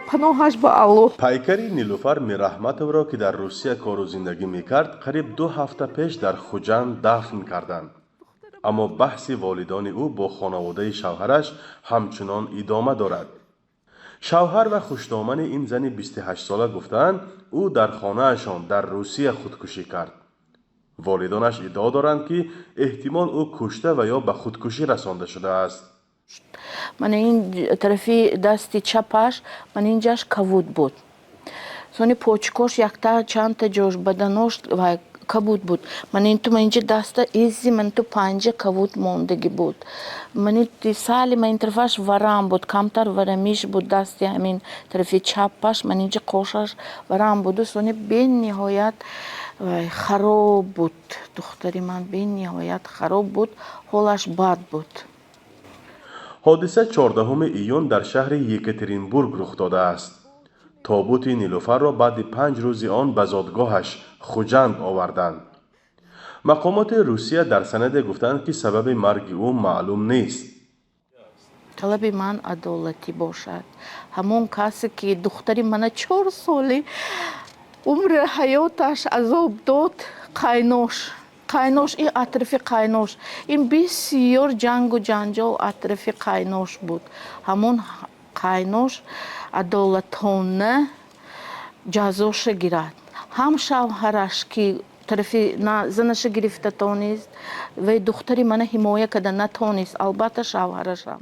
پناهش به الله. پیکری نیلوفر میرحمتov را که در روسیه کار و زندگی میکرد قریب 2 هفته پیش در خوجند دفن کردند. اما بحث والدان او با خانواده شوهرش همچنان ادامه دارد. شوهر و خوشدامن این زن 28 ساله گفتند او در خانهشان در روسیه خودکشی کرد. والدانش ادعا دارند که احتمال او کشته و یا به خودکشی رسانده شده است. من این طرفی دستی چپش من اینجاش کبود بود. سونی پوچکوش یکتا چند تا جوش بدنوش و کبود بود. من اینجا دست ایزی من تو پنجه کبود موندگی بود. من این سالی من این طرفش ورم بود. کمتر ورمیش بود دستی همین طرفی چپش من اینجا قوشش ورم بود. سونی به نهایت خراب بود. دختری من به نهایت خراب بود. حالش بد بود. حادثه 14 ایون در شهر یکاترینبورگ رخ داده است. تابوت نیلوفر را بعد 5 روز آن به زادگاهش خوجند آوردند. مقامات روسیه در سند گفتند که سبب مرگ او معلوم نیست. طلب من عدالتی باشد. همون کسی که دختری من 4 سالی عمر حیاتش عذاب داد قاینوش این اطراف قاینوش این بسیار جنگ و جنجال اطراف قاینوش بود. همون قاینوش عدالتانه جزاش گیرد. هم شوهرش که طرفی زنش گرفته تانیست و دختری من حمایه کده نتانیست. البته شوهرش هم.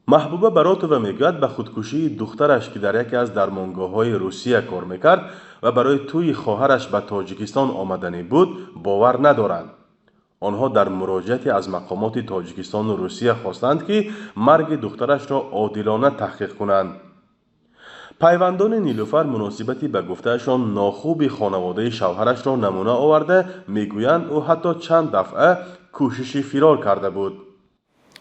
محبوبه براتووا میگوید به خودکشی دخترش که در یکی از درمانگاه‌های روسیه کار میکرد و برای توی خواهرش به تاجیکستان آمدنی بود باور ندارند. آنها در مراجعتی از مقامات تاجیکستان و روسیه خواستند که مرگ دخترش را عادلانه تحقیق کنند. پیوندان نیلوفر مناسبتی به گفتهشان ناخوب خانواده شوهرش را نمونه آورده میگویند او حتی چند دفعه کوشش فرار کرده بود.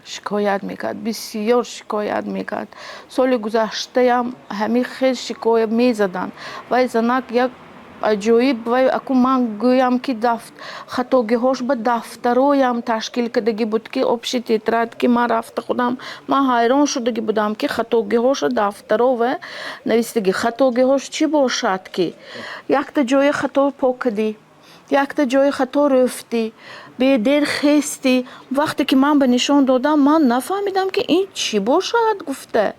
شکایت میکرد، بسیار شکایت میکرد. سال گذشته هم همین خیلی شکایت میزدن و زنک یک عجایب و اکو من گویم که خطاگی هاش به دفترایم تشکیل کردگی بود که آبشی تیتراد که من رفته خودم من حیران شدگی بودم که خطاگی هاش دفترا و نویستگی خطاگی هاش چی باشد که یک تا جای خطا پاکدی یک تا جای خطا رفتی به دیر خستی. وقتی که من به نشان دادم من نفهمیدم که این چی باشد گفته.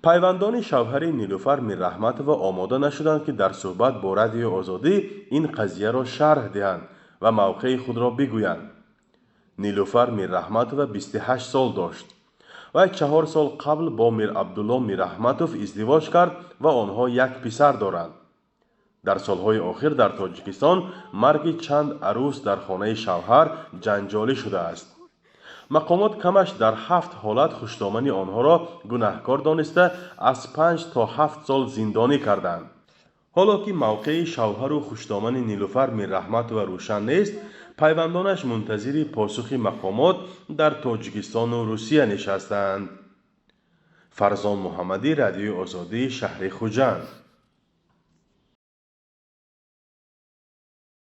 پیوندان شوهر نیلوفر میرحمتووا آماده نشدند که در صحبت با رادیو آزادی این قضیه را شرح دهند و موقع خود را بگویند. نیلوفر میرحمتووا 28 سال داشت و 4 سال قبل با میر عبدالله میرحمتوف ازدواج کرد و آنها یک پسر دارند. در سالهای اخیر در تاجیکستان مرگ چند عروس در خانه شوهر جنجالی شده است. مقامات کمش در 7 حالت خوشدامنی آنها را گناهکار دانسته از 5 تا 7 سال زندانی کردند. حالا که موقع شوهر و خوشدامن نیلوفر میرحمتووا روشن نیست، پیوندانش منتظر پاسخ مقامات در تاجیکستان و روسیه نشستند. فرزان محمدی، رادیو آزادی، شهر خوجند.